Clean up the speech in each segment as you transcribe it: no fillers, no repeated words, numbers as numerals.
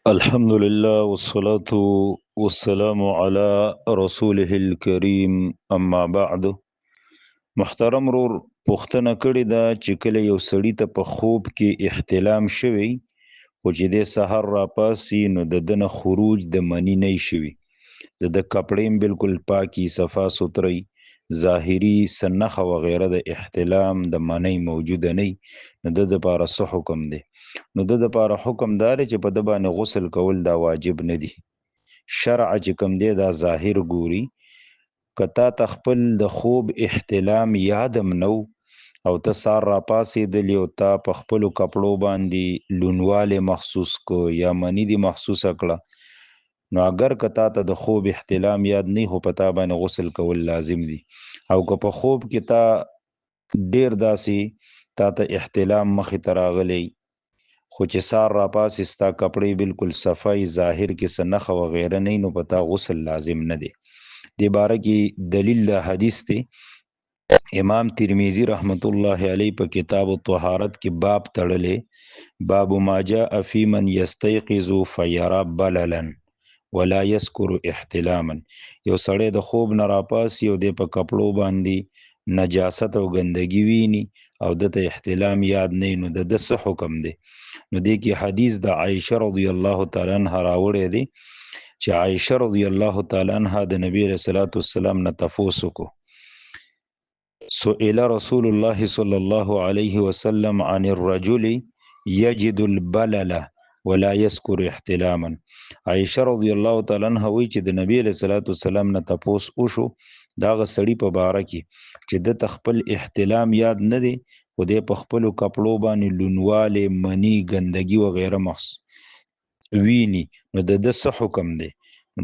الحمد لله والصلاة والسلام على رسوله الكريم اما بعد. محترم رور پوښتنه کړې ده چې کله یو سړی ته په خوب کې احتلام شوی او چې د سحر راپاسي نو د دنه خروج د منی نه شوی د کپړې بالکل پاکي صفا سوتري ظاهري سنخه و غیره د احتلام د منی موجود نه نو د لپاره څه حکم دی؟ نو د لپاره حکم دار چې په د باندې غسل کول دا واجب نه دی. شرع چې کوم دی دا ظاهر ګوري، کتا تخپل د خوب احتلام یادم نو او ته سار را پاسېدلې او تا په خپلو کپړو باندې لونواله محسوس کو یا منی دی محسوسه کړه نو اگر کتا ته د خوب احتلام یاد نه هو پتا باندې غسل کول لازم دی. او که په خوب کې تا ډیر داسې تا ته احتلام مخې ته راغلی خو چې سار را پاسې ستا کپړې بالکل صفای ظاهر کې څه نښه وغیره نه نو پتا غسل لازم نه دی. دې باره کې دلیل د حدیث دی. امام ترمذی رحمت الله علیه په کتاب الطهارت کې باب تړلې، باب ما جاء فی من یستيقظ فیرى بللا ولا یذکر احتلاما. یو سړی د خوب نه راپاسی او د په کپړو باندې نجاست او ګندګي ویني او دته احتلام یاد نه نو د څه حکم دی؟ نو دې کې حدیث د عائشه رضی الله تعالی عنها راوړی دی چې عائشه رضی الله تعالی عنها د نبی رسول الله صلی الله علیه وسلم نه تفوس کو سئل رسول الله صلی الله علیه وسلم عن الرجل یجد البلل ولا یذکر احتلاما. عائشه رضی الله تعالی عنها وی چې د نبی له صلوات والسلام نه تپوس وشو دا غ سړی په باره کې چې د تخپل احتلام یاد نه دی خو د په خپل کپړو باندې لونواله منی ګندګي و غیره محس ویني نو د څه حکم دی؟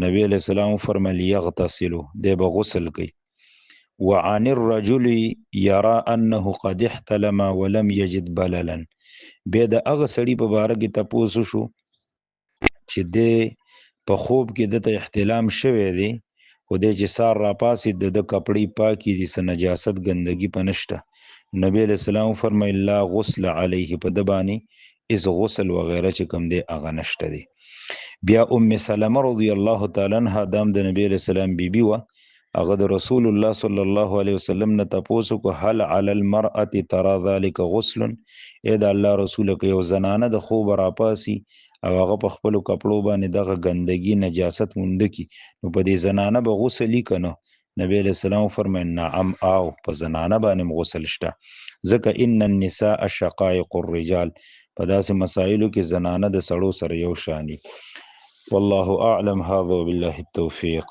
نبی علیہ السلام فرمایي یغتسل د به غسل کوي. وعن الرجل يرى انه قد احتلم ولم يجد بللا. بیا د هغه سړي په باره کې تپوس شو چې د په خوب کې دته احتلام شوی دی خو د چې سار را پاسې د کپړې پاکي دي س نجاست ګندګي پنشته. نبی علیہ السلام فرمایي لا غسل علیه، په د باندې اس غسل وغیره چې کوم دی هغه نشته دی. بیا ام سلمہ رضی الله تعالی عنها دام د نبی علیہ السلام بیبي و، هغه د رسول الله صلی الله علیه وسلم نه تاسو کو هل علی المرأه ترى ذلك غسل؟ اې د الله رسول کې یو زنانه د خوب را پاسي او هغه په خپل کپړو باندې دغه ګندګي نجاست مونږ کی نو په دې زنانه به غسل کنه؟ نبی علیہ السلام فرمایي نعم او په زنانه باندې غسل شته، ځکه ان النساء شقائق الرجال، په داسې مسائلو کې زنانه د سړو سره یو شانی. والله اعلم. هذا بالله التوفيق.